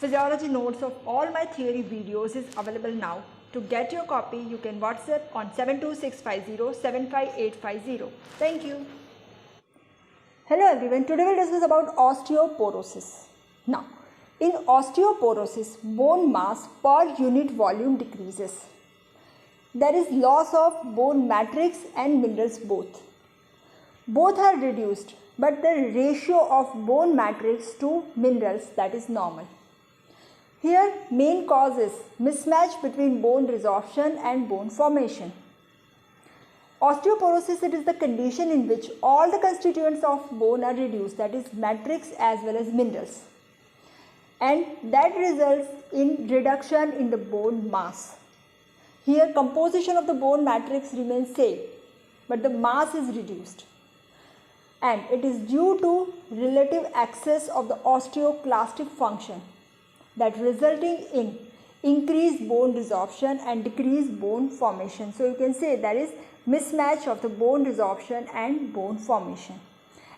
Physiology notes of all my theory videos is available now. To get your copy, you can WhatsApp on 72650 Thank you. Hello everyone, today we'll discuss about osteoporosis. Now, in osteoporosis, bone mass per unit volume decreases. There is loss of bone matrix and minerals both. Both are reduced, but the ratio of bone matrix to minerals, that is normal. Here, main cause is mismatch between bone resorption and bone formation. Osteoporosis, it is the condition in which all the constituents of bone are reduced, that is matrix as well as minerals, and that results in reduction in the bone mass. Here, composition of the bone matrix remains same, but the mass is reduced, and it is due to relative excess of the osteoclastic function, that resulting in increased bone resorption and decreased bone formation. So you can say there is mismatch of the bone resorption and bone formation,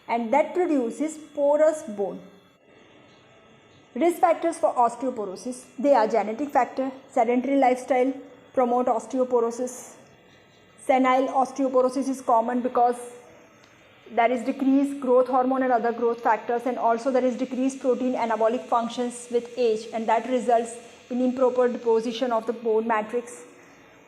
and that produces porous bone. Risk factors for osteoporosis, they are genetic factor, sedentary lifestyle promote osteoporosis. Senile osteoporosis is common because there is decreased growth hormone and other growth factors, and also there is decreased protein anabolic functions with age, and that results in improper deposition of the bone matrix.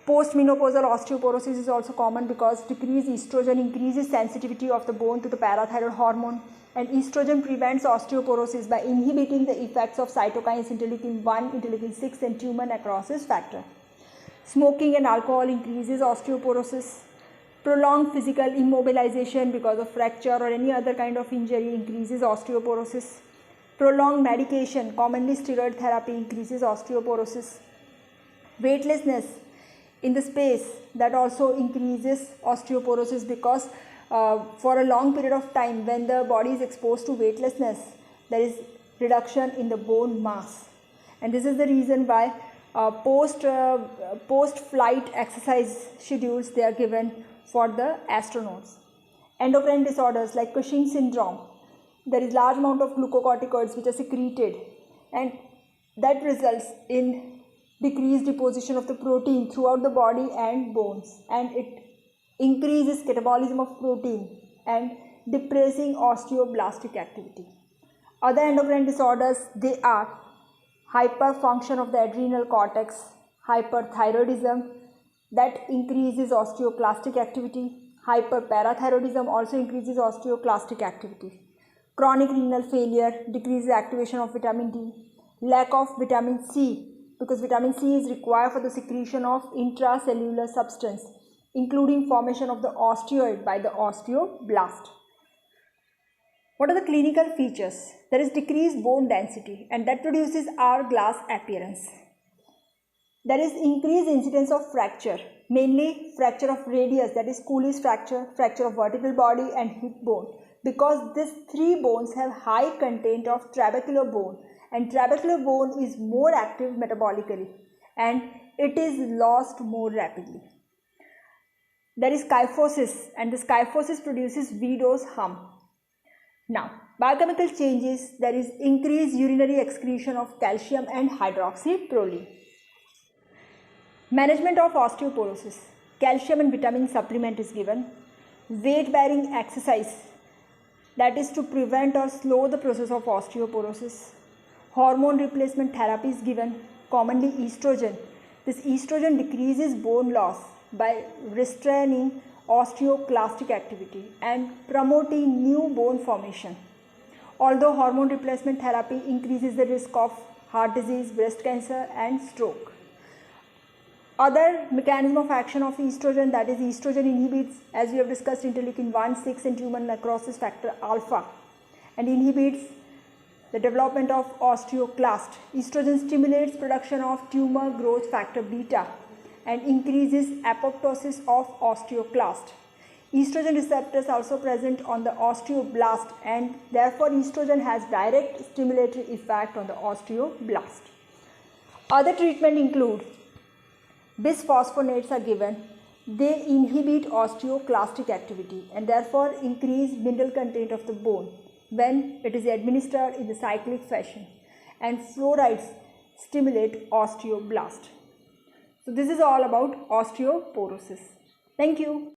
Postmenopausal osteoporosis is also common because decreased estrogen increases sensitivity of the bone to the parathyroid hormone, and estrogen prevents osteoporosis by inhibiting the effects of cytokines interleukin 1, interleukin 6 and tumor necrosis factor. Smoking and alcohol increases osteoporosis. Prolonged physical immobilization because of fracture or any other kind of injury increases osteoporosis. Prolonged medication, commonly steroid therapy, increases osteoporosis. Weightlessness in the space, that also increases osteoporosis because for a long period of time when the body is exposed to weightlessness, there is reduction in the bone mass, and this is the reason why post-flight exercise schedules they are given for the astronauts. Endocrine disorders like Cushing syndrome, there is large amount of glucocorticoids which are secreted, and that results in decreased deposition of the protein throughout the body and bones, and it increases catabolism of protein and depressing osteoblastic activity. Other endocrine disorders, they are hyperfunction of the adrenal cortex, hyperthyroidism, that increases osteoclastic activity. Hyperparathyroidism also increases osteoclastic activity. Chronic renal failure decreases activation of vitamin D. Lack of vitamin C, because vitamin C is required for the secretion of intracellular substance, including formation of the osteoid by the osteoblast. What are the clinical features? There is decreased bone density, and that produces hourglass appearance. There is increased incidence of fracture, mainly fracture of radius, that is Cooley's fracture, fracture of vertebral body and hip bone, because these three bones have high content of trabecular bone, and trabecular bone is more active metabolically and it is lost more rapidly. There is kyphosis, and this kyphosis produces Widow's hump. Now, biochemical changes, there is increased urinary excretion of calcium and hydroxyproline. Management of osteoporosis, calcium and vitamin supplement is given. Weight bearing exercise, that is to prevent or slow the process of osteoporosis. Hormone replacement therapy is given, commonly estrogen. This estrogen decreases bone loss by restraining osteoclastic activity and promoting new bone formation. Although hormone replacement therapy increases the risk of heart disease, breast cancer and stroke. Other mechanism of action of estrogen, that is estrogen inhibits, as we have discussed, interleukin 1, 6 and tumor necrosis factor alpha, and inhibits the development of osteoclast. Estrogen stimulates production of tumor growth factor beta and increases apoptosis of osteoclast. Estrogen receptors also present on the osteoblast, and therefore estrogen has direct stimulatory effect on the osteoblast. Other treatment include bisphosphonates are given. They inhibit osteoclastic activity and therefore increase mineral content of the bone when it is administered in the cyclic fashion. and fluorides stimulate osteoblast. So this is all about osteoporosis. Thank you.